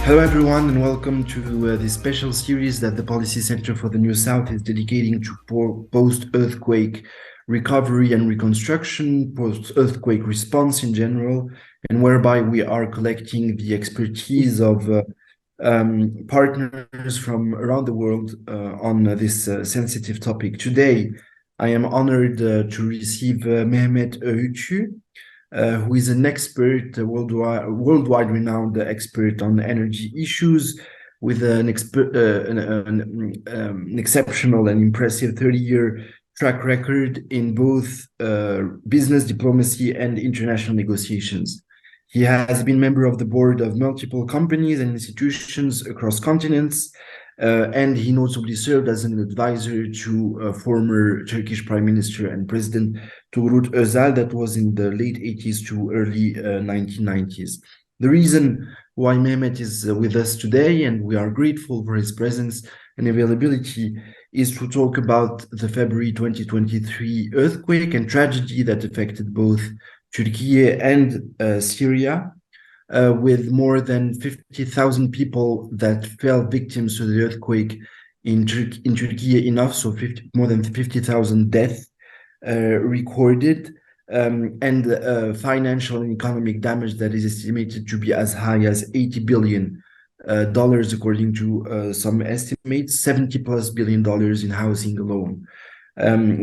Hello everyone and welcome to this special series that the Policy Center for the New South is dedicating to post-earthquake recovery and reconstruction, post-earthquake response in general, and whereby we are collecting the expertise of partners from around the world on this sensitive topic. Today, I am honored to receive Mehmet Öğütçü, who is an expert, worldwide renowned expert on energy issues, with an exceptional and impressive 30-year track record in both business diplomacy and international negotiations. He has been member of the board of multiple companies and institutions across continents, and he notably served as an advisor to former Turkish Prime Minister and President Turgut Özal, that was in the late 80s to early 1990s. The reason why Mehmet is with us today, and we are grateful for his presence and availability, is to talk about the February 2023 earthquake and tragedy that affected both Türkiye and Syria, with more than 50,000 people that fell victims to the earthquake in Türkiye enough, so more than 50,000 deaths recorded, and financial and economic damage that is estimated to be as high as $80 billion, according to some estimates, $70+ billion in housing alone,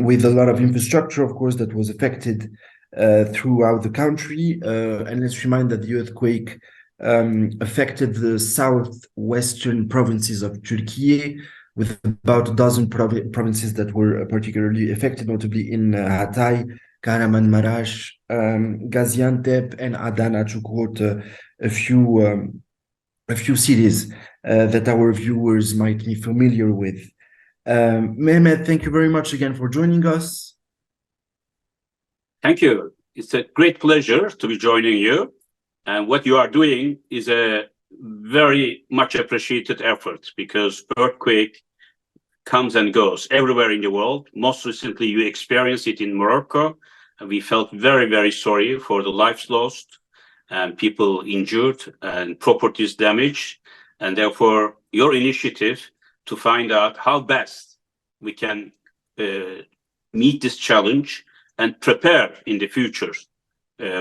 with a lot of infrastructure, of course, that was affected throughout the country. And let's remind that the earthquake affected the southwestern provinces of Türkiye, with about a dozen provinces that were particularly affected, notably in Hatay, Kahramanmaraş, Gaziantep, and Adana, to quote a few cities that our viewers might be familiar with. Mehmet, thank you very much again for joining us. Thank you. It's a great pleasure to be joining you. And what you are doing is a very much appreciated effort, because earthquake comes and goes everywhere in the world. Most recently, you experienced it in Morocco. And we felt very, very sorry for the lives lost and people injured and properties damaged. And therefore, your initiative to find out how best we can meet this challenge and prepare in the future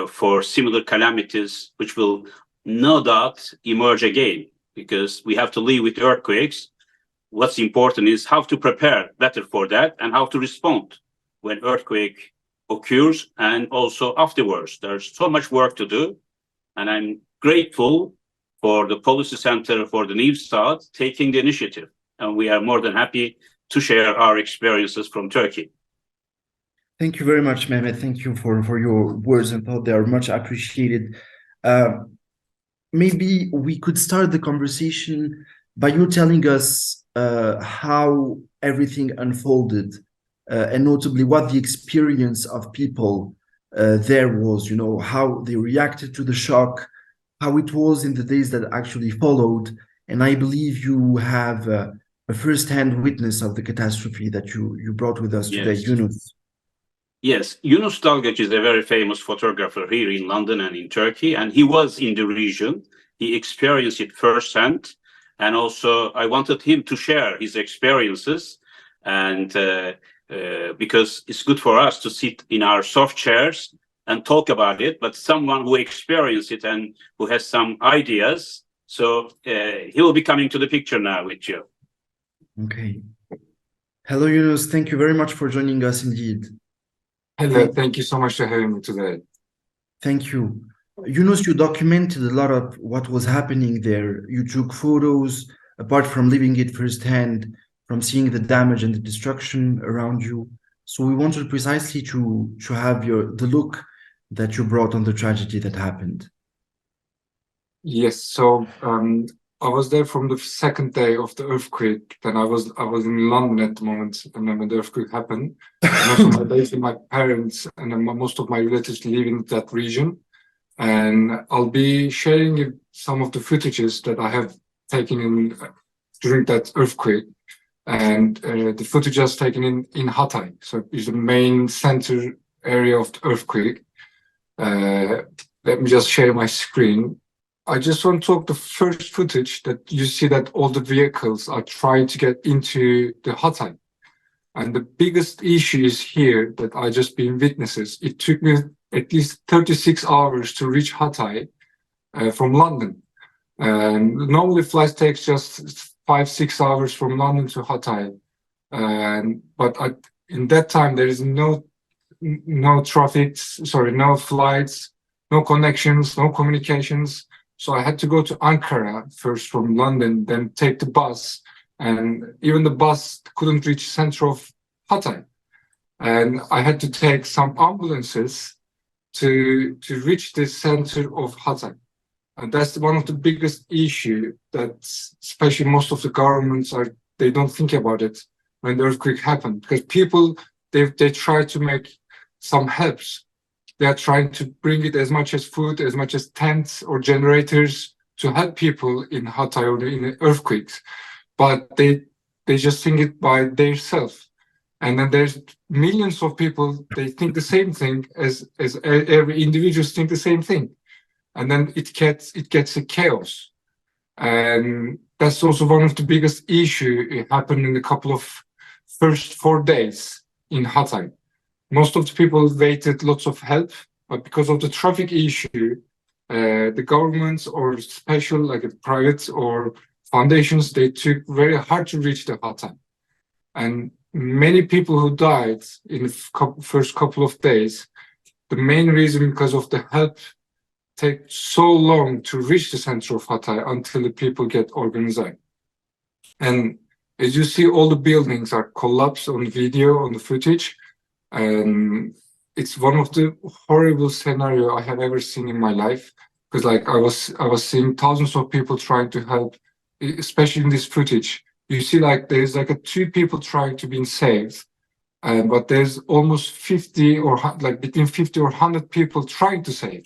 for similar calamities, which will no doubt emerge again, because we have to live with earthquakes. What's important is how to prepare better for that and how to respond when earthquake occurs, and also afterwards. There's so much work to do, and I'm grateful for the Policy Center for the New South taking the initiative, and we are more than happy to share our experiences from Turkey. Thank you very much, Mehmet. Thank you for your words and thought. They are much appreciated. Maybe we could start the conversation by you telling us how everything unfolded, and notably what the experience of people there was, how they reacted to the shock, how it was in the days that actually followed. And I believe you have a first-hand witness of the catastrophe that you brought with us today, Yes. Yunus. Yes, Yunus Dalgıç is a very famous photographer here in London and in Turkey, and he was in the region. He experienced it firsthand, and also I wanted him to share his experiences, and because it's good for us to sit in our soft chairs and talk about it, but someone who experienced it and who has some ideas. So he will be coming to the picture now with you. Okay. Hello, Yunus. Thank you very much for joining us indeed. Hello, thank you so much for having me today. Thank you. Yunus, you documented a lot of what was happening there. You took photos, apart from living it firsthand, from seeing the damage and the destruction around you. So we wanted precisely to have the look that you brought on the tragedy that happened. Yes, so I was there from the second day of the earthquake. Then I was in London at the moment, and then when the earthquake happened, most of my parents and then most of my relatives live in that region. And I'll be sharing some of the footages that I have taken in during that earthquake. And the footage is taken in Hatay, so it's the main center area of the earthquake. Let me just share my screen. I just want to talk the first footage that you see that all the vehicles are trying to get into the Hatay. And the biggest issue is here that I just been witnesses. It took me at least 36 hours to reach Hatay from London. And normally flights takes just 5-6 hours from London to Hatay. But in that time, there is no traffic, no flights, no connections, no communications. So I had to go to Ankara first from London, then take the bus. And even the bus couldn't reach center of Hatay. And I had to take some ambulances to reach the center of Hatay. And that's one of the biggest issue that especially most of the governments they don't think about it when the earthquake happened. Because people, they try to make some helps. They are trying to bring it as much as food, as much as tents or generators to help people in Hatay or in earthquakes. But they just think it by themselves. And then there's millions of people, they think the same thing as every individual think the same thing. And then it gets a chaos. And that's also one of the biggest issue. It happened in a couple of first 4 days in Hatay. Most of the people waited lots of help, but because of the traffic issue, the governments or special like private or foundations, they took very hard to reach the Hatay. And many people who died in the first couple of days, the main reason because of the help take so long to reach the center of Hatay until the people get organized. And as you see, all the buildings are collapsed on video, on the footage. And it's one of the horrible scenario I have ever seen in my life. Because like I was seeing thousands of people trying to help, especially in this footage. You see like there's like 2 people trying to be saved. But there's almost 50 or like between 50 or 100 people trying to save.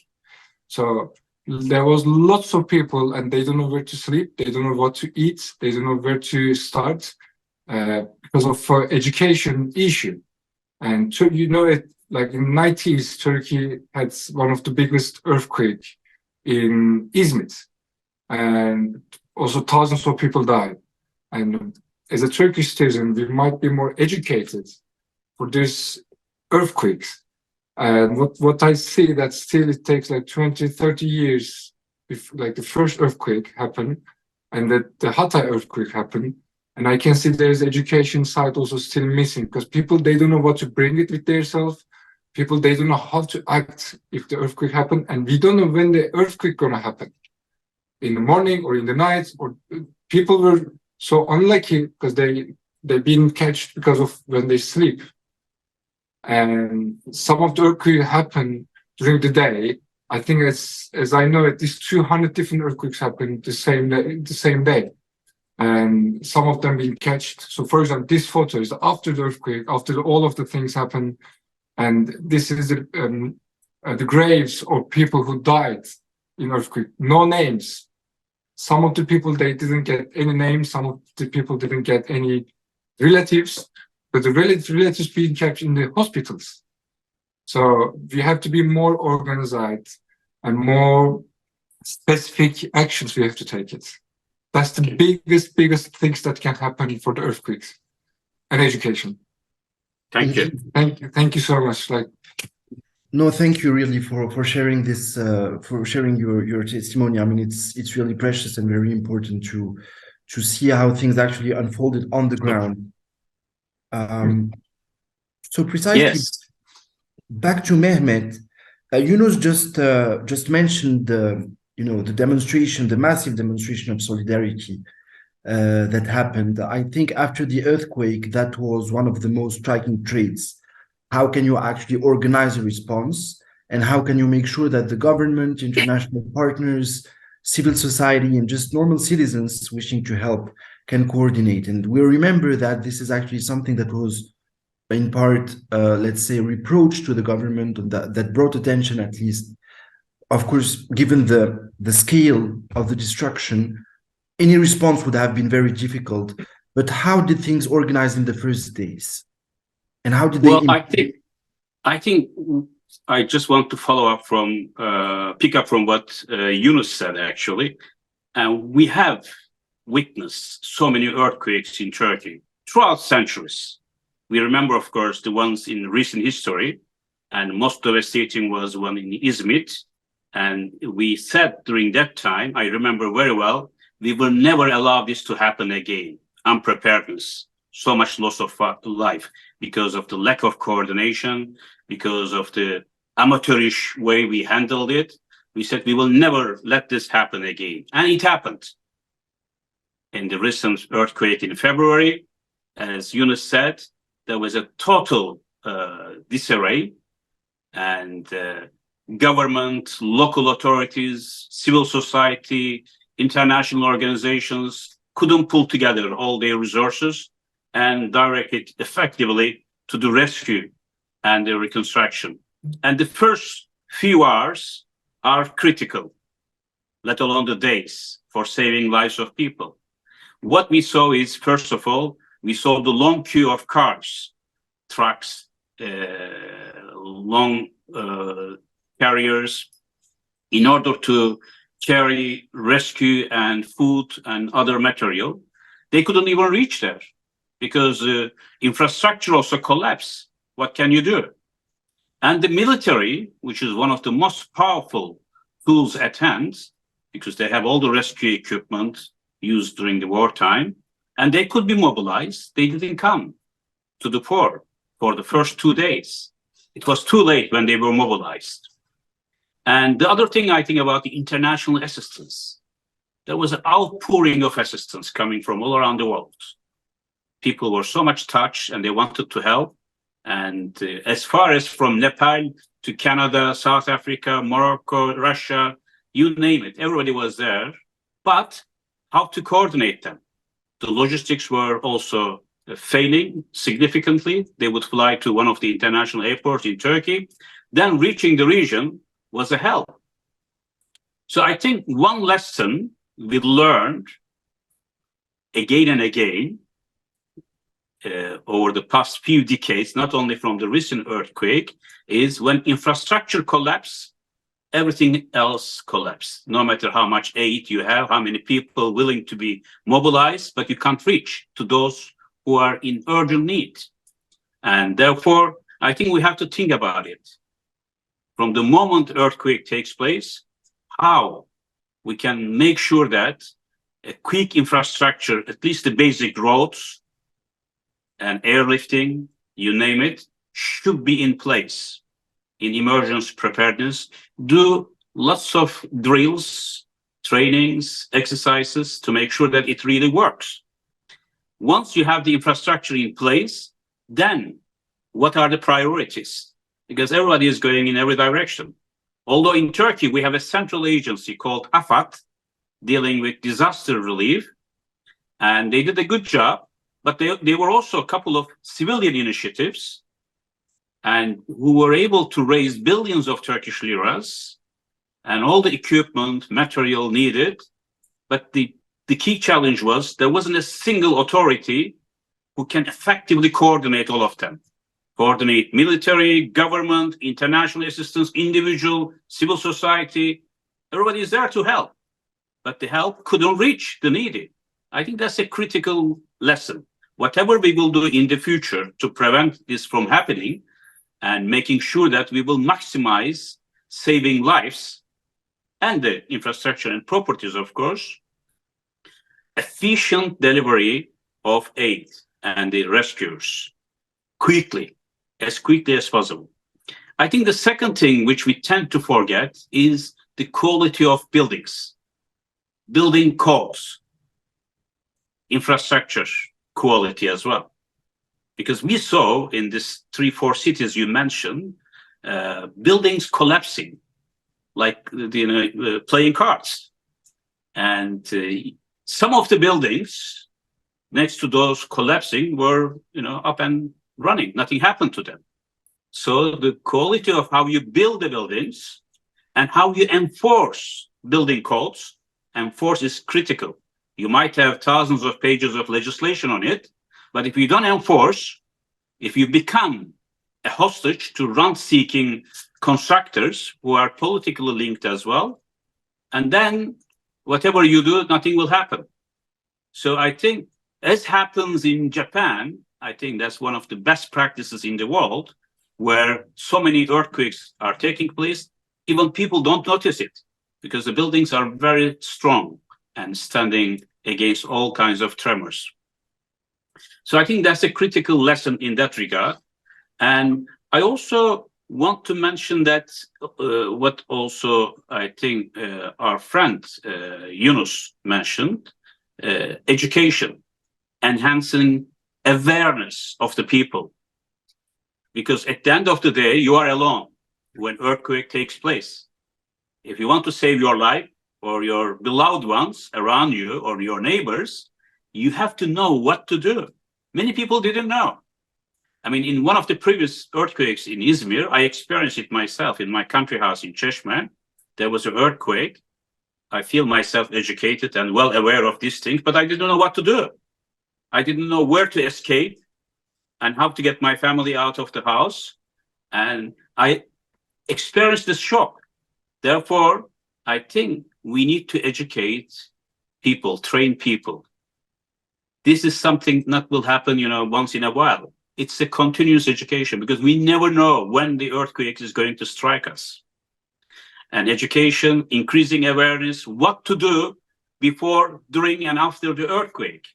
So there was lots of people and they don't know where to sleep. They don't know what to eat. They don't know where to start because of education issue. And it like in the 90s, Turkey had one of the biggest earthquake in Izmit. And also thousands of people died. And as a Turkish citizen, we might be more educated for these earthquakes. And what I see that still it takes like 20, 30 years if like the first earthquake happened and that the Hatay earthquake happened. And I can see there's education side also still missing because people, they don't know what to bring it with themselves. People, they don't know how to act if the earthquake happened. And we don't know when the earthquake gonna happen. In the morning or in the night, or people were so unlucky because they've been catched because of when they sleep. And some of the earthquakes happen during the day. I think as I know, at least 200 different earthquakes happen the same day. And some of them being catched. So for example, this photo is after the earthquake, after all of the things happen. And this is the graves of people who died in earthquake. No names. Some of the people, they didn't get any names. Some of the people didn't get any relatives. But the relatives being kept in the hospitals. So we have to be more organized and more specific actions we have to take it. That's the biggest things that can happen for the earthquakes and education. Thank you. Thank you so much. No, thank you really for sharing this, for sharing your testimony. I mean, it's really precious and very important to see how things actually unfolded on the ground. So precisely, Yes. Back to Mehmet, Yunus just mentioned the demonstration, the massive demonstration of solidarity that happened. I think after the earthquake, that was one of the most striking traits. How can you actually organize a response, and how can you make sure that the government, international partners, civil society, and just normal citizens wishing to help can coordinate? And we remember that this is actually something that was in part, let's say, reproach to the government, and that brought attention, at least. Of course, given the scale of the destruction, any response would have been very difficult. But how did things organize in the first days? And how did they? Well, I think I just want to follow up from, pick up from what Yunus said, actually. And we have witnessed so many earthquakes in Turkey throughout centuries. We remember, of course, the ones in recent history, and most devastating was one in Izmit. And we said during that time, I remember very well, we will never allow this to happen again. Unpreparedness, so much loss of life because of the lack of coordination, because of the amateurish way we handled it. We said we will never let this happen again. And it happened. In the recent earthquake in February, as Yunus said, there was a total disarray, and government, local authorities, civil society, international organizations couldn't pull together all their resources and direct it effectively to the rescue and the reconstruction. And the first few hours are critical, let alone the days, for saving lives of people. What we saw is, first of all, we saw the long queue of cars, trucks, long carriers, in order to carry rescue and food and other material. They couldn't even reach there because infrastructure also collapsed. What can you do? And the military, which is one of the most powerful tools at hand, because they have all the rescue equipment used during the wartime, and they could be mobilized. They didn't come to the fore for the first 2 days. It was too late when they were mobilized. And the other thing I think about the international assistance, there was an outpouring of assistance coming from all around the world. People were so much touched and they wanted to help. And as far as from Nepal to Canada, South Africa, Morocco, Russia, you name it, everybody was there. But how to coordinate them? The logistics were also failing significantly. They would fly to one of the international airports in Turkey. Then reaching the region was a hell. So I think one lesson we learned again and again over the past few decades, not only from the recent earthquake, is when infrastructure collapses, everything else collapses. No matter how much aid you have, how many people willing to be mobilized, but you can't reach to those who are in urgent need. And therefore, I think we have to think about it. From the moment earthquake takes place, how we can make sure that a quick infrastructure, at least the basic roads and airlifting, you name it, should be in place in emergency preparedness. Do lots of drills, trainings, exercises to make sure that it really works. Once you have the infrastructure in place, then what are the priorities? Because everybody is going in every direction. Although in Turkey, we have a central agency called AFAD dealing with disaster relief, and they did a good job, but there were also a couple of civilian initiatives and who were able to raise billions of Turkish liras and all the equipment, material needed. But the key challenge was there wasn't a single authority who can effectively coordinate all of them. Coordinate military, government, international assistance, individual, civil society. Everybody is there to help, but the help couldn't reach the needy. I think that's a critical lesson. Whatever we will do in the future to prevent this from happening and making sure that we will maximize saving lives and the infrastructure and properties, of course, efficient delivery of aid and the rescues quickly, as quickly as possible. I think the second thing which we tend to forget is the quality of buildings, building codes, infrastructure quality as well. Because we saw in these 3-4 cities you mentioned, buildings collapsing like playing cards. And some of the buildings next to those collapsing were up and running. Nothing happened to them. So the quality of how you build the buildings and how you enforce building codes, enforce is critical. You might have thousands of pages of legislation on it, but if you don't enforce, if you become a hostage to rent-seeking constructors who are politically linked as well. And then whatever you do, nothing will happen. So I think, as happens in Japan, I think that's one of the best practices in the world, where so many earthquakes are taking place, even people don't notice it because the buildings are very strong and standing against all kinds of tremors. So I think that's a critical lesson in that regard. And I also want to mention that what also I think our friend Yunus mentioned, education, enhancing awareness of the people. Because at the end of the day, you are alone when earthquake takes place. If you want to save your life or your beloved ones around you or your neighbors, you have to know what to do. Many people didn't know. I mean, in one of the previous earthquakes in Izmir, I experienced it myself in my country house in Çeşme. There was an earthquake. I feel myself educated and well aware of these things, but I didn't know what to do. I didn't know where to escape and how to get my family out of the house. And I experienced this shock. Therefore, I think we need to educate people, train people. This is something that will happen, once in a while. It's a continuous education because we never know when the earthquake is going to strike us. And education, increasing awareness, what to do before, during, and after the earthquake.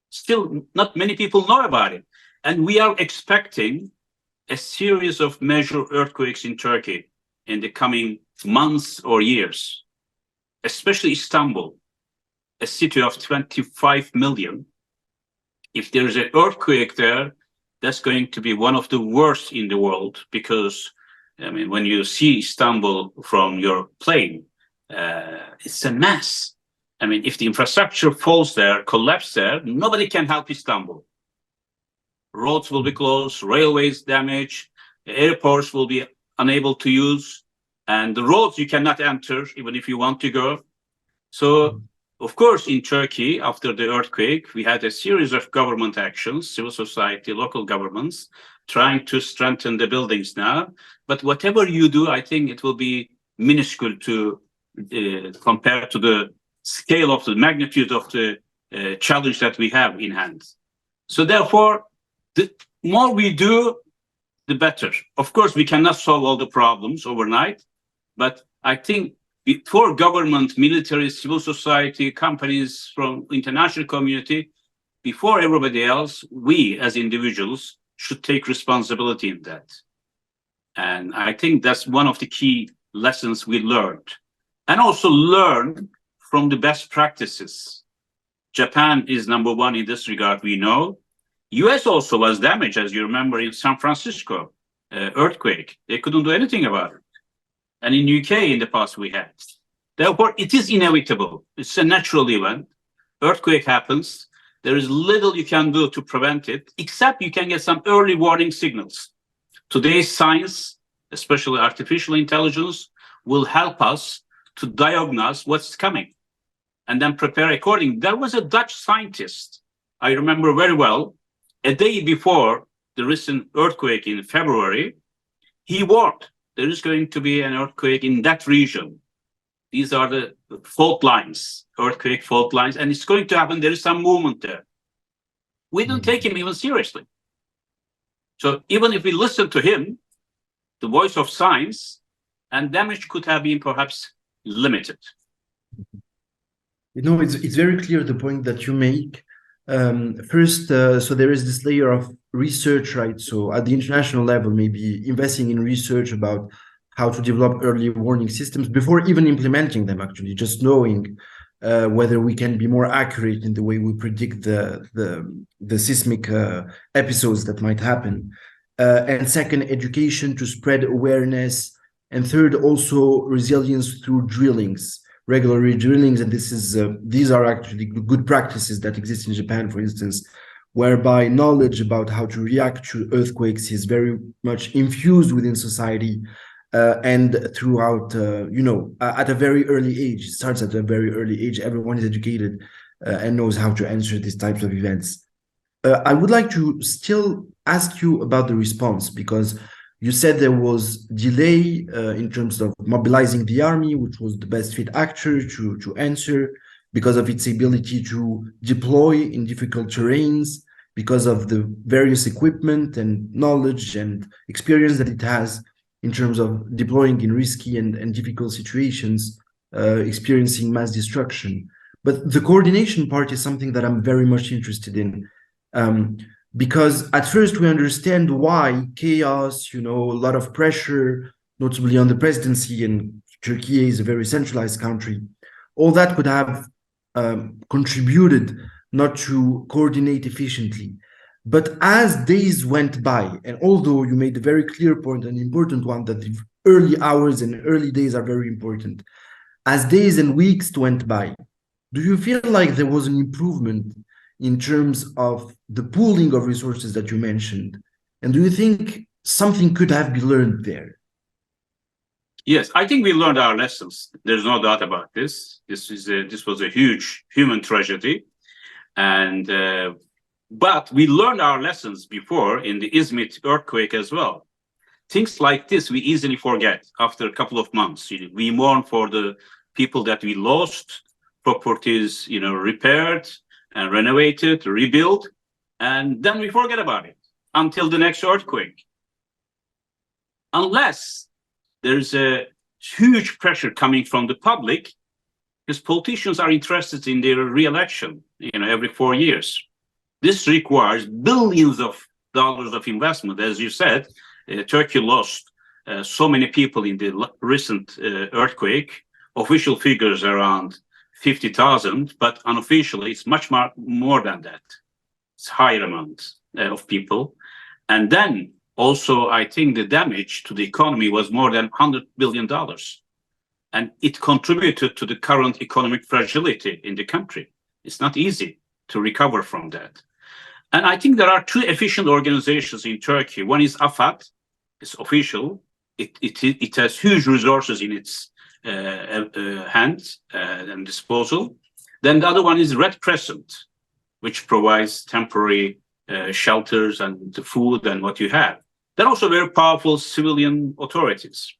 Still, not many people know about it. And we are expecting a series of major earthquakes in Turkey in the coming months or years, especially Istanbul, a city of 25 million. If there's an earthquake there, that's going to be one of the worst in the world because, I mean, when you see Istanbul from your plane, it's a mess. I mean, if the infrastructure falls there, collapses there, nobody can help Istanbul. Roads will be closed, railways damaged, airports will be unable to use, and the roads you cannot enter even if you want to go. So, of course, in Turkey, after the earthquake, we had a series of government actions, civil society, local governments, trying to strengthen the buildings now. But whatever you do, I think it will be minuscule to compare to the scale of the magnitude of the challenge that we have in hand. So therefore, the more we do, the better. Of course, we cannot solve all the problems overnight, but I think for government, military, civil society, companies from international community, before everybody else, we as individuals should take responsibility in that. And I think that's one of the key lessons we learned. And also learn from the best practices. Japan is number one in this regard, we know. US also was damaged, as you remember, in San Francisco earthquake. They couldn't do anything about it. And in UK in the past we had. Therefore, it is inevitable. It's a natural event. Earthquake happens. There is little you can do to prevent it, except you can get some early warning signals. Today's science, especially artificial intelligence, will help us to diagnose what's coming and then prepare accordingly. There was a Dutch scientist, I remember very well, a day before the recent earthquake in February, he warned there is going to be an earthquake in that region. These are the fault lines, earthquake fault lines, and it's going to happen. There is some movement there. We don't take him even seriously. So even if we listen to him, the voice of science, and damage could have been perhaps limited. It's very clear the point that you make. First, so there is this layer of research, right? So at the international level, maybe investing in research about how to develop early warning systems before even implementing them, actually, just knowing whether we can be more accurate in the way we predict the seismic episodes that might happen. And second, education to spread awareness. And third, also resilience through drillings, regular drillings. And these are actually good practices that exist in Japan, for instance, whereby knowledge about how to react to earthquakes is very much infused within society and throughout, at a very early age. It starts at a very early age. Everyone is educated and knows how to answer these types of events. I would like to still ask you about the response, because You said there was delay in terms of mobilizing the army, which was the best fit actor to answer because of its ability to deploy in difficult terrains, because of the various equipment and knowledge and experience that it has in terms of deploying in risky and difficult situations, experiencing mass destruction. But the coordination part is something that I'm very much interested in. Because at first we understand why chaos, a lot of pressure, notably on the presidency, and Turkey is a very centralized country. All that could have contributed not to coordinate efficiently. But as days went by, and although you made a very clear point, an important one, that the early hours and early days are very important, as days and weeks went by, do you feel like there was an improvement in terms of the pooling of resources that you mentioned? And do you think something could have been learned there? Yes, I think we learned our lessons. There's no doubt about this. This was a huge human tragedy, and but we learned our lessons before in the Izmit earthquake as well. Things like this we easily forget after a couple of months. We mourn for the people that we lost, properties, repaired and renovated, rebuilt, and then we forget about it until the next earthquake. Unless there's a huge pressure coming from the public, because politicians are interested in their re-election, every 4 years. This requires billions of dollars of investment. As you said, Turkey lost so many people in the recent earthquake. Official figures around 50,000, but unofficially it's much more than that. It's higher amount of people. And then also, I think the damage to the economy was more than $100 billion. And it contributed to the current economic fragility in the country. It's not easy to recover from that. And I think there are two efficient organizations in Turkey. One is AFAD, it's official. It has huge resources in its hands and disposal. Then the other one is Red Crescent, which provides temporary shelters and the food and what you have. They're also very powerful civilian authorities.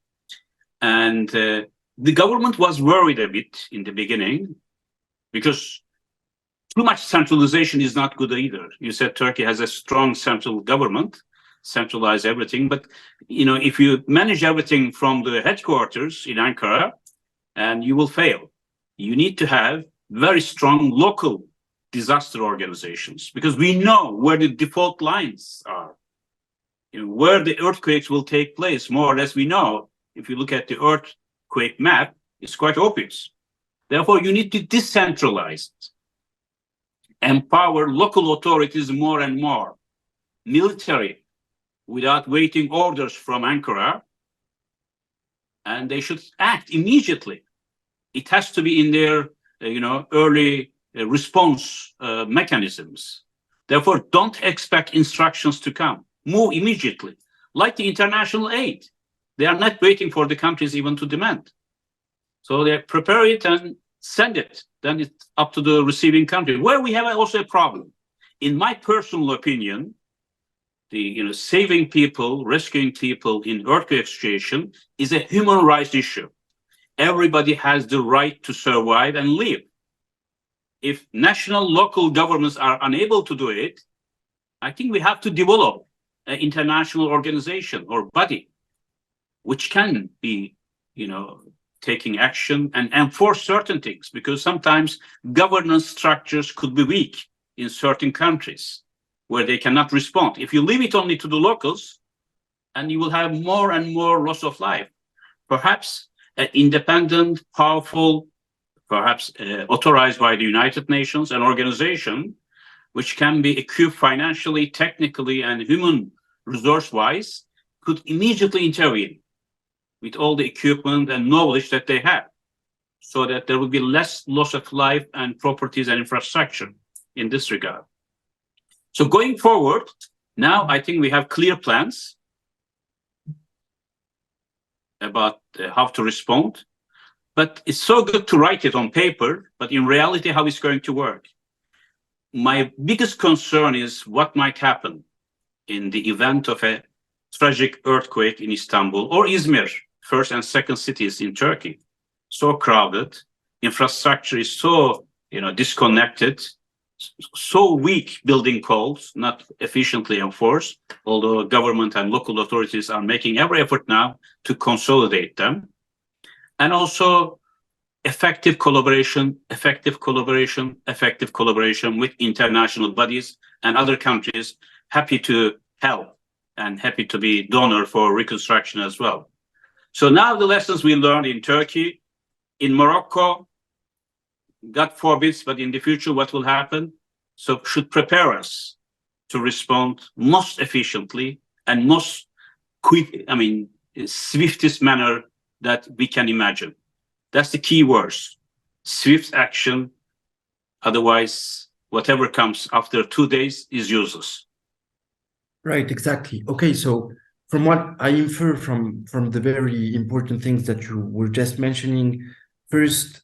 And the government was worried a bit in the beginning because too much centralization is not good either. You said Turkey has a strong central government, centralize everything. But, if you manage everything from the headquarters in Ankara, and you will fail. You need to have very strong local disaster organizations, because we know where the default lines are, where the earthquakes will take place. More or less we know. If you look at the earthquake map, it's quite obvious. Therefore, you need to decentralize, empower local authorities more and more, military, without waiting orders from Ankara, and they should act immediately. It has to be in their, early response mechanisms. Therefore, don't expect instructions to come. Move immediately, like the international aid. They are not waiting for the countries even to demand. So they prepare it and send it. Then it's up to the receiving country, where we have also a problem. In my personal opinion, the saving people, rescuing people in earthquake situation is a human rights issue. Everybody has the right to survive and live. If national, local governments are unable to do it, I think we have to develop an international organization or body which can be, taking action and enforce certain things, because sometimes governance structures could be weak in certain countries where they cannot respond. If you leave it only to the locals, and you will have more and more loss of life. Perhaps an independent, powerful, perhaps authorized by the United Nations, an organization which can be equipped financially, technically, and human resource-wise, could immediately intervene with all the equipment and knowledge that they have, so that there will be less loss of life and properties and infrastructure in this regard. So going forward, now I think we have clear plans about how to respond, but it's so good to write it on paper, but in reality, how it's going to work. My biggest concern is what might happen in the event of a tragic earthquake in Istanbul or Izmir, first and second cities in Turkey. So crowded, infrastructure is so, disconnected, so weak building codes, not efficiently enforced, although government and local authorities are making every effort now to consolidate them. And also effective collaboration with international bodies and other countries happy to help and happy to be donor for reconstruction as well. So now the lessons we learned in Turkey, in Morocco, God forbids, but in the future, what will happen? So should prepare us to respond most efficiently and most quick, swiftest manner that we can imagine. That's the key words, swift action. Otherwise, whatever comes after 2 days is useless. Right, exactly. Okay, so from what I infer from the very important things that you were just mentioning, first,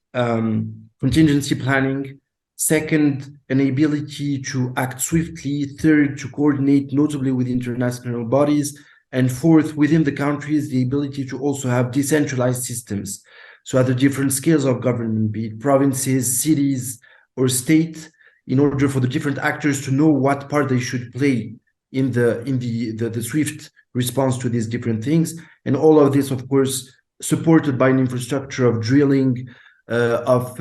contingency planning, second, an ability to act swiftly, third, to coordinate notably with international bodies, and fourth, within the countries, the ability to also have decentralized systems. So at the different scales of government, be it provinces, cities, or state, in order for the different actors to know what part they should play in the swift response to these different things. And all of this, of course, supported by an infrastructure of drilling, of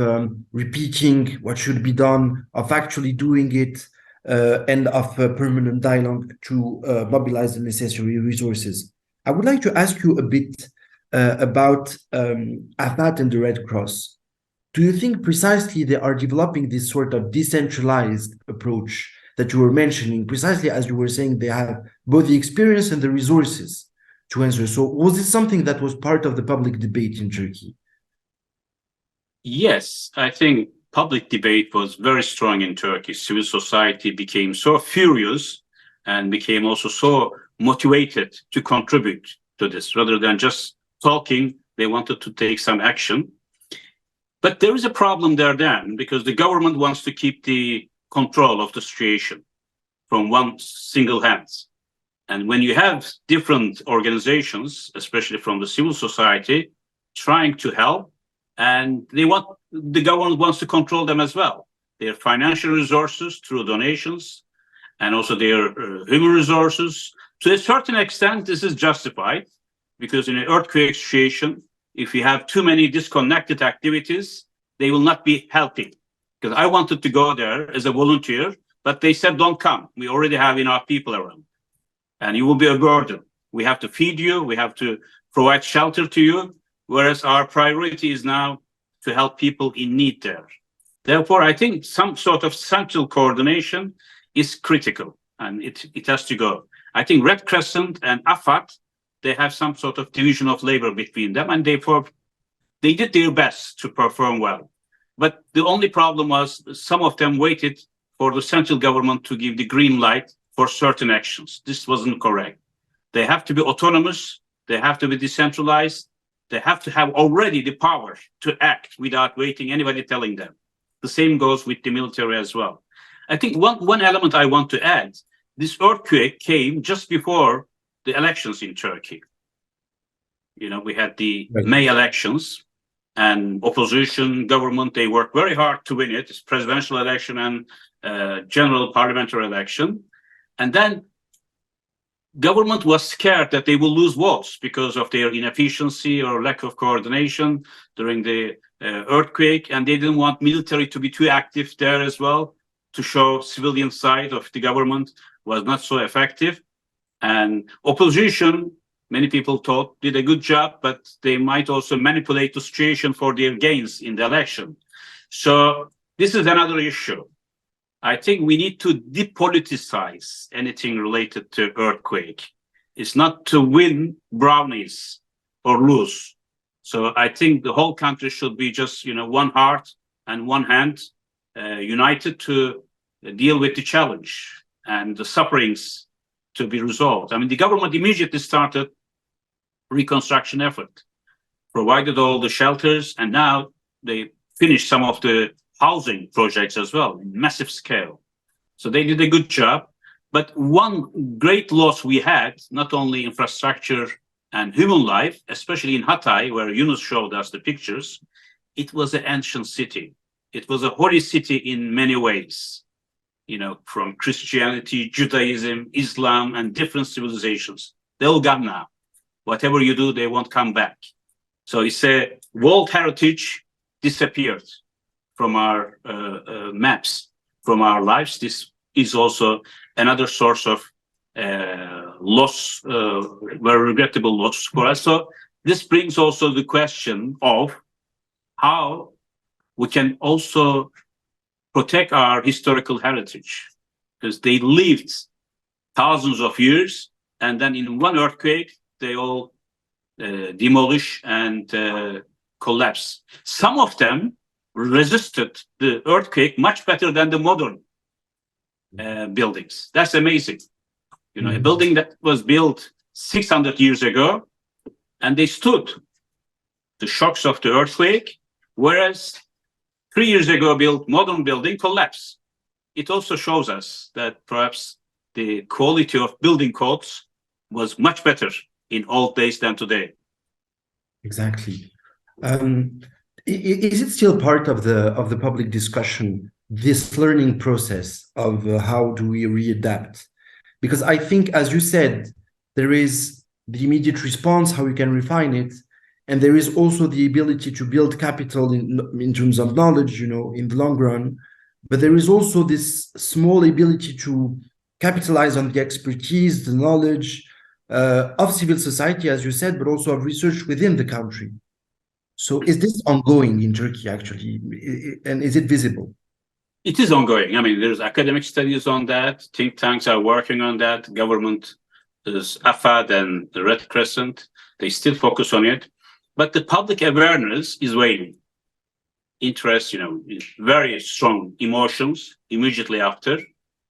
repeating what should be done, of actually doing it, and of permanent dialogue to mobilize the necessary resources. I would like to ask you a bit about AFAT and the Red Cross. Do you think precisely they are developing this sort of decentralized approach that you were mentioning, precisely as you were saying, they have both the experience and the resources to answer? So was this something that was part of the public debate in Turkey? Yes, I think public debate was very strong in Turkey. Civil society became so furious and became also so motivated to contribute to this. Rather than just talking, they wanted to take some action. But there is a problem there then, because the government wants to keep the control of the situation from one single hand. And when you have different organizations, especially from the civil society, trying to help, and the government wants to control them as well. Their financial resources through donations and also their human resources. To a certain extent, this is justified because in an earthquake situation, if you have too many disconnected activities, they will not be helping. Because I wanted to go there as a volunteer, but they said, don't come. We already have enough people around. And you will be a burden. We have to feed you. We have to provide shelter to you. Whereas our priority is now to help people in need there. Therefore, I think some sort of central coordination is critical, and it has to go. I think Red Crescent and AFAT, they have some sort of division of labor between them, and therefore they did their best to perform well. But the only problem was some of them waited for the central government to give the green light for certain actions. This wasn't correct. They have to be autonomous. They have to be decentralized. They have to have already the power to act without waiting anybody telling them. The same goes with the military as well. I think one element I want to add, this earthquake came just before the elections in Turkey. We had the May elections, and opposition government, they worked very hard to win it. It's presidential election and general parliamentary election. And then government was scared that they will lose votes because of their inefficiency or lack of coordination during the earthquake. And they didn't want military to be too active there as well, to show civilian side of the government was not so effective. And opposition, many people thought, did a good job, but they might also manipulate the situation for their gains in the election. So this is another issue. I think we need to depoliticize anything related to earthquake. It's not to win brownies or lose. So I think the whole country should be just, one heart and one hand, united to deal with the challenge and the sufferings to be resolved. I mean, the government immediately started reconstruction effort, provided all the shelters, and now they finished some of the housing projects as well, in massive scale. So they did a good job. But one great loss we had, not only infrastructure and human life, especially in Hatay, where Yunus showed us the pictures, it was an ancient city. It was a holy city in many ways, you know, from Christianity, Judaism, Islam, and different civilizations. They're all gone now. Whatever you do, they won't come back. So it's a world heritage disappeared from our maps, from our lives. This is also another source of loss, very regrettable loss for us. So this brings also the question of how we can also protect our historical heritage, because they lived thousands of years, and then in one earthquake, they all demolish and collapse. Some of them resisted the earthquake much better than the modern buildings. That's amazing. You know, a building that was built 600 years ago, and they stood the shocks of the earthquake, whereas 3 years ago built modern building collapsed. It also shows us that perhaps the quality of building codes was much better in old days than today. Exactly. Is it still part of the public discussion, this learning process of how do we readapt? Because I think, as you said, there is the immediate response, how you can refine it, and there is also the ability to build capital in terms of knowledge, you know, in the long run. But there is also this small ability to capitalize on the expertise, the knowledge of civil society, as you said, but also of research within the country. So is this ongoing in Turkey, actually? And is it visible? It is ongoing. I mean, there's academic studies on that. Think tanks are working on that. Government, there's AFAD and the Red Crescent. They still focus on it. But the public awareness is waning. Interest, you know, very strong emotions immediately after,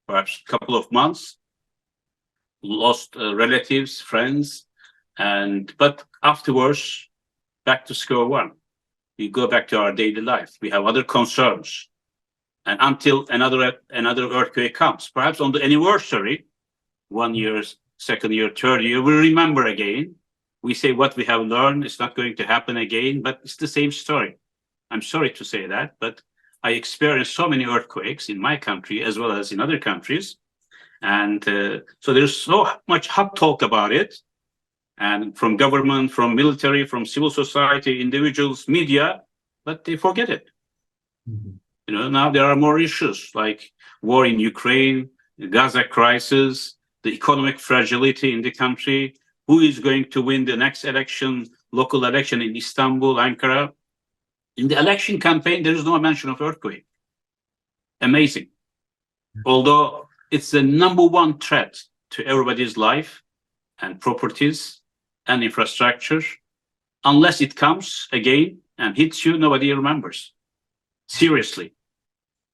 perhaps a couple of months, lost relatives, friends, but afterwards, back to square one. We go back to our daily life. We have other concerns. And until another earthquake comes, perhaps on the anniversary, 1 year, second year, third year, we remember again. We say what we have learned is not going to happen again, but it's the same story. I'm sorry to say that, but I experienced so many earthquakes in my country as well as in other countries. And so there's so much hot talk about it. And from government, from military, from civil society, individuals, media, but they forget it. Mm-hmm. You know, now there are more issues like war in Ukraine, the Gaza crisis, the economic fragility in the country, who is going to win the next election, local election in Istanbul, Ankara. In the election campaign, there is no mention of earthquake. Amazing. Although it's the #1 threat to everybody's life and properties and infrastructure, unless it comes again and hits you, nobody remembers. Seriously.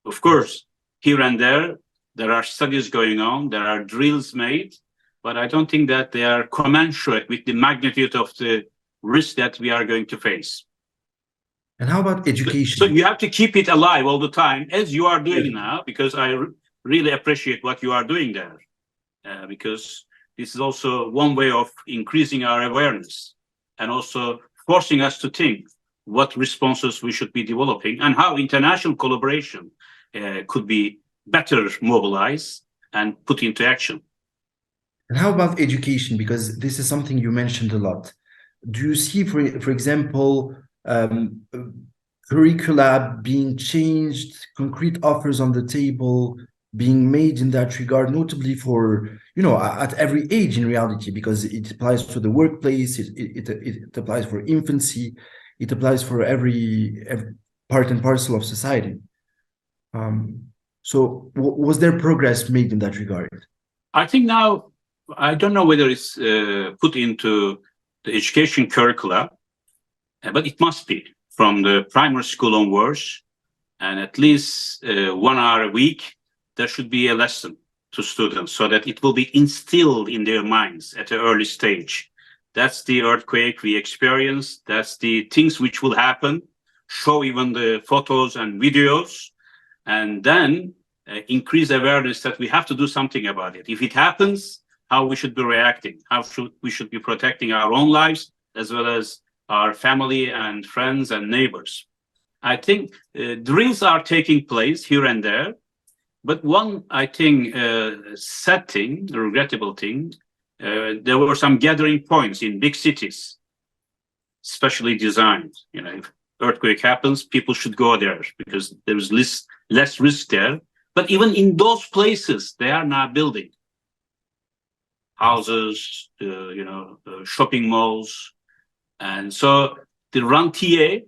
Of course, here and there are studies going on, there are drills made, but I don't think that they are commensurate with the magnitude of the risk that we are going to face. And how about education? So you have to keep it alive all the time, as you are doing now, because I really appreciate what you are doing there, because this is also one way of increasing our awareness and also forcing us to think what responses we should be developing and how international collaboration could be better mobilized and put into action. And how about education? Because this is something you mentioned a lot. Do you see, for example, curricula being changed, concrete offers on the table being made in that regard, notably for, you know, at every age in reality, because it applies to the workplace, it applies for infancy, it applies for every part and parcel of society. So was there progress made in that regard? I think now, I don't know whether it's put into the education curricula, but it must be from the primary school onwards, and at least 1 hour a week, there should be a lesson to students so that it will be instilled in their minds at an early stage. That's the earthquake we experienced. That's the things which will happen. Show even the photos and videos. And then increase awareness that we have to do something about it. If it happens, how we should be reacting, we should be protecting our own lives as well as our family and friends and neighbors. I think drills are taking place here and there, but one, I think, sad thing, regrettable thing, there were some gathering points in big cities, specially designed. You know, if earthquake happens, people should go there because there is less risk there. But even in those places, they are now building houses, shopping malls. And so the rentier,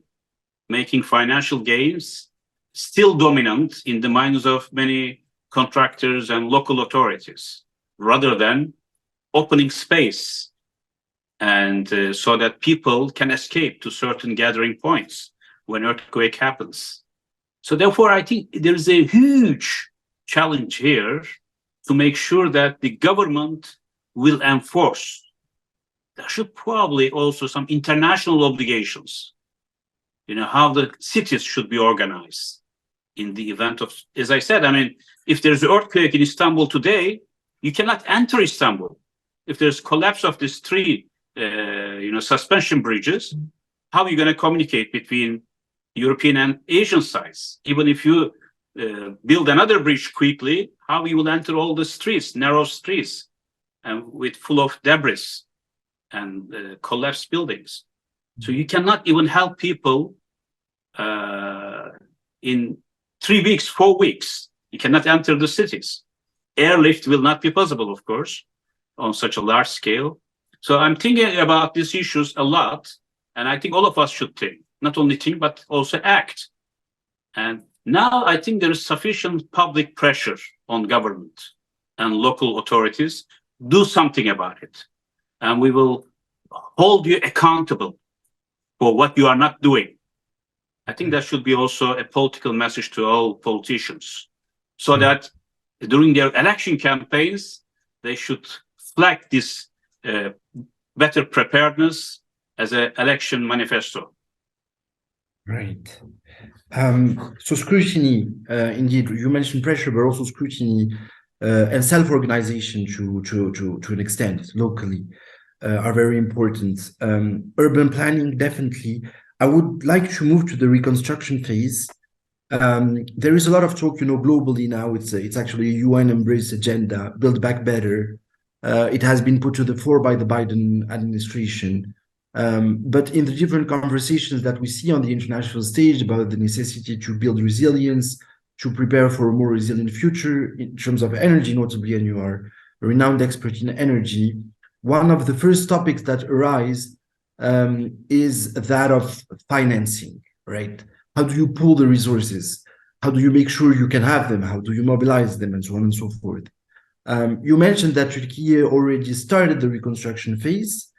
making financial gains, still dominant in the minds of many contractors and local authorities, rather than opening space and so that people can escape to certain gathering points when earthquake happens. So therefore, I think there is a huge challenge here to make sure that the government will enforce. There should probably also some international obligations, how the cities should be organized in the event of, as I said, I mean, if there's an earthquake in Istanbul today, you cannot enter Istanbul. If there's collapse of these three, suspension bridges, how are you going to communicate between European and Asian sides? Even if you build another bridge quickly, how you will enter all the streets, narrow streets, and with full of debris and collapsed buildings. So you cannot even help people in 3 weeks, 4 weeks. You cannot enter the cities. Airlift will not be possible, of course, on such a large scale. So I'm thinking about these issues a lot, and I think all of us should think, not only think, but also act. And now I think there is sufficient public pressure on government and local authorities. Do something about it. And we will hold you accountable for what you are not doing. I think that should be also a political message to all politicians, so that during their election campaigns, they should flag this better preparedness as an election manifesto. Right. So scrutiny, indeed, you mentioned pressure, but also scrutiny and self-organization to an extent locally are very important. Urban planning, definitely. I would like to move to the reconstruction phase. There is a lot of talk, globally now. It's actually a UN embrace agenda, Build Back Better. It has been put to the fore by the Biden administration. But in the different conversations that we see on the international stage about the necessity to build resilience, to prepare for a more resilient future in terms of energy, notably, and you are a renowned expert in energy, one of the first topics that arise is that of financing, right? How do you pool the resources? How do you make sure you can have them? How do you mobilize them, and so on and so forth? You mentioned that Türkiye already started the reconstruction phase.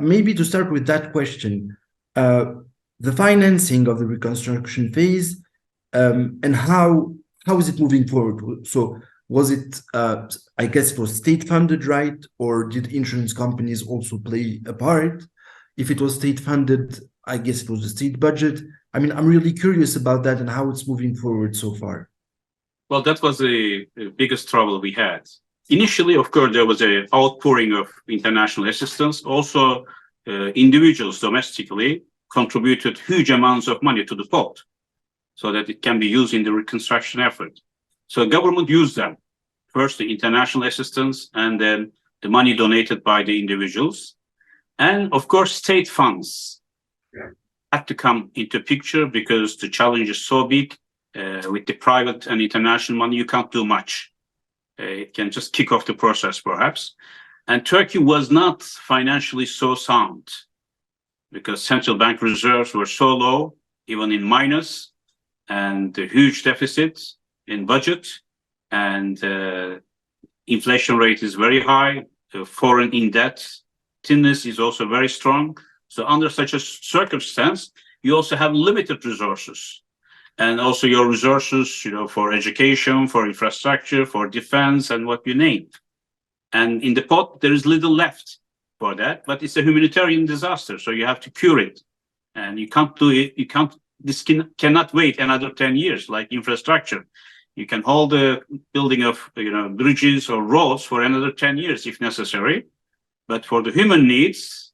Maybe to start with that question, the financing of the reconstruction phase, and how is it moving forward? So was it, I guess it was state-funded, right? Or did insurance companies also play a part? If it was state-funded, I guess it was the state budget. I mean, I'm really curious about that and how it's moving forward so far. Well, that was the biggest trouble we had. Initially, of course, there was an outpouring of international assistance. Also, individuals domestically contributed huge amounts of money to the pot so that it can be used in the reconstruction effort. So government used them. First, the international assistance, and then the money donated by the individuals. And of course, state funds had to come into picture because the challenge is so big. With the private and international money, you can't do much. It can just kick off the process, perhaps. And Turkey was not financially so sound because central bank reserves were so low, even in minus, and the huge deficit in budget, and inflation rate is very high. Foreign indebtedness is also very strong. So under such a circumstance, you also have limited resources. And also your resources, for education, for infrastructure, for defense, and what you name. And in the pot, there is little left for that, but it's a humanitarian disaster, so you have to cure it. And you can't do it, cannot wait another 10 years like infrastructure. You can hold the building of bridges or roads for another 10 years if necessary. But for the human needs,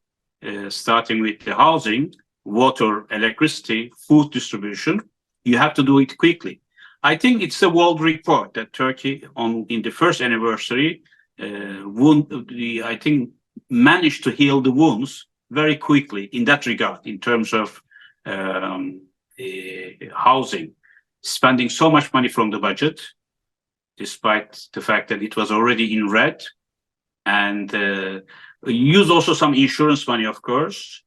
starting with the housing, water, electricity, food distribution, you have to do it quickly. I think it's a world record that Turkey, in the first anniversary, managed to heal the wounds very quickly in that regard, in terms of housing, spending so much money from the budget, despite the fact that it was already in red, and use also some insurance money, of course.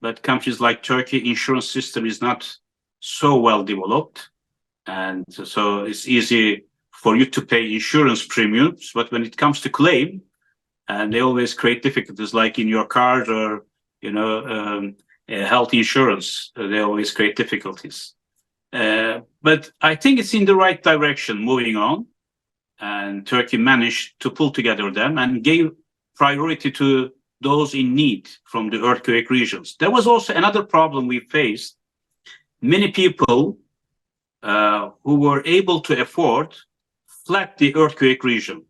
But countries like Turkey, insurance system is not so well developed, and so it's easy for you to pay insurance premiums, but when it comes to claim, and they always create difficulties, like in your cars or health insurance, they always create difficulties. But I think it's in the right direction, moving on, and Turkey managed to pull together them and gave priority to those in need from the earthquake regions. There was also another problem we faced. Many people who were able to afford fled the earthquake region.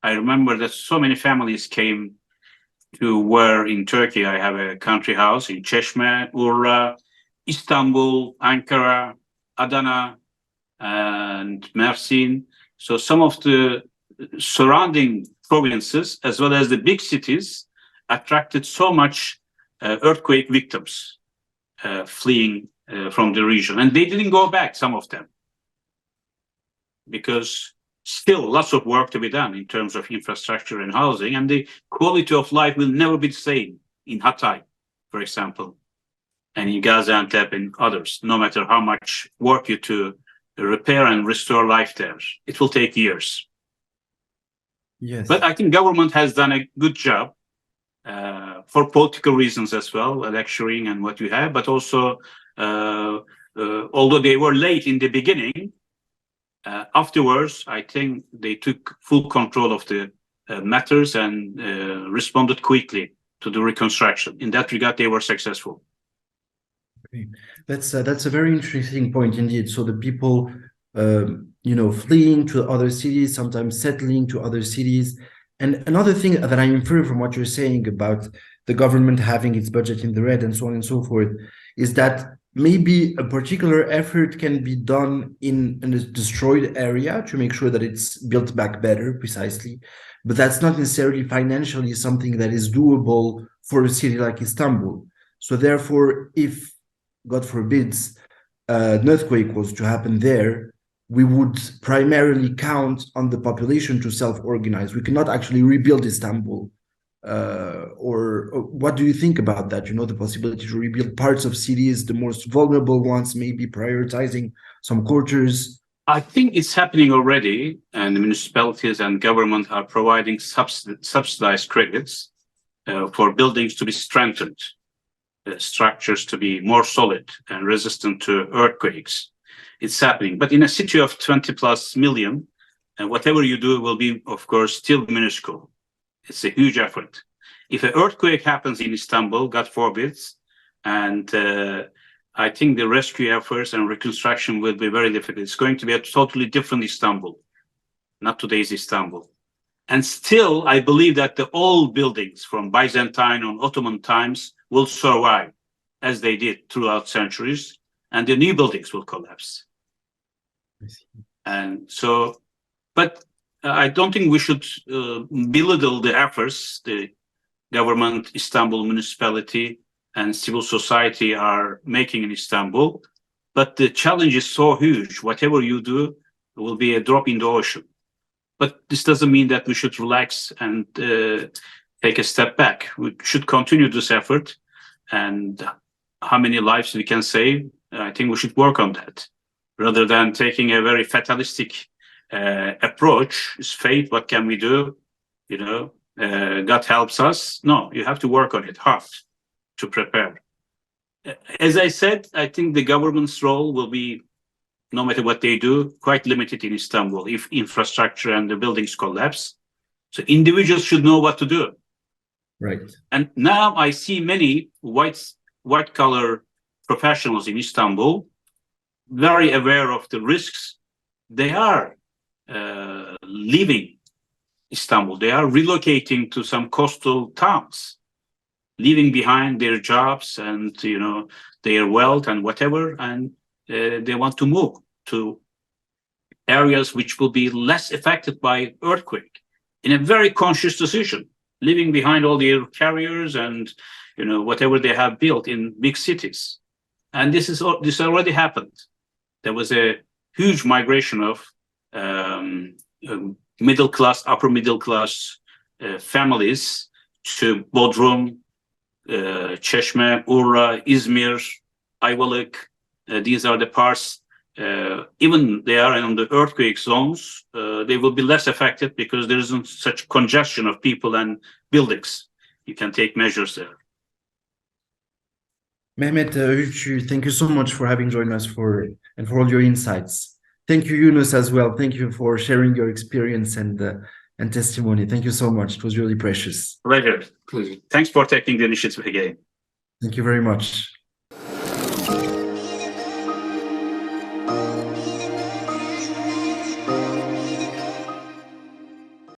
I remember that so many families came to where in Turkey I have a country house in Çeşme, Urla, Istanbul, Ankara, Adana, and Mersin. So some of the surrounding provinces, as well as the big cities, attracted so much earthquake victims fleeing from the region. And they didn't go back, some of them, because still lots of work to be done in terms of infrastructure and housing, and the quality of life will never be the same in Hatay, for example, and in Gaziantep and others, no matter how much work you to repair and restore life there. It will take years. Yes. But I think government has done a good job for political reasons as well, lecturing and what you have, but also, although they were late in the beginning, afterwards, I think they took full control of the matters and responded quickly to the reconstruction. In that regard, they were successful. Okay. That's a very interesting point indeed. So the people, fleeing to other cities, sometimes settling to other cities. And another thing that I infer from what you're saying about the government having its budget in the red and so on and so forth, is that maybe a particular effort can be done in a destroyed area to make sure that it's built back better, precisely. But that's not necessarily financially something that is doable for a city like Istanbul. So therefore, if, God forbids, an earthquake was to happen there, we would primarily count on the population to self-organize. We cannot actually rebuild Istanbul. Or what do you think about that? The possibility to rebuild parts of cities, the most vulnerable ones, maybe prioritizing some quarters. I think it's happening already, and the municipalities and government are providing subsidized credits for buildings to be strengthened, structures to be more solid and resistant to earthquakes. It's happening, but in a city of 20+ million, and whatever you do will be, of course, still minuscule. It's a huge effort. If an earthquake happens in Istanbul, God forbid, and I think the rescue efforts and reconstruction will be very difficult. It's going to be a totally different Istanbul, not today's Istanbul. And still, I believe that the old buildings from Byzantine and Ottoman times will survive, as they did throughout centuries, and the new buildings will collapse. And so, but I don't think we should belittle the efforts the government, Istanbul municipality, and civil society are making in Istanbul. But the challenge is so huge. Whatever you do will be a drop in the ocean. But this doesn't mean that we should relax and take a step back. We should continue this effort. And how many lives we can save, I think we should work on that, rather than taking a very fatalistic approach. Is fate, what can we do? God helps us. No, you have to work on it hard to prepare. As I said, I think the government's role will be, no matter what they do, quite limited in Istanbul if infrastructure and the buildings collapse. So individuals should know what to do. Right. And now I see many white-collar professionals in Istanbul very aware of the risks they are leaving Istanbul. They are relocating to some coastal towns, leaving behind their jobs and their wealth and whatever, and they want to move to areas which will be less affected by earthquake in a very conscious decision, leaving behind all their careers and whatever they have built in big cities. And this already happened. There was a huge migration of middle class, upper middle class families to Bodrum, Çeşme, Urla, Izmir, Ayvalık. These are the parts. Even they are in the earthquake zones, they will be less affected because there isn't such congestion of people and buildings. You can take measures there. Mehmet Öğütçü, thank you so much for having joined us and for all your insights. Thank you, Yunus, as well. Thank you for sharing your experience and testimony. Thank you so much. It was really precious. Pleasure. Pleasure. Thanks for taking the initiative again. Thank you very much.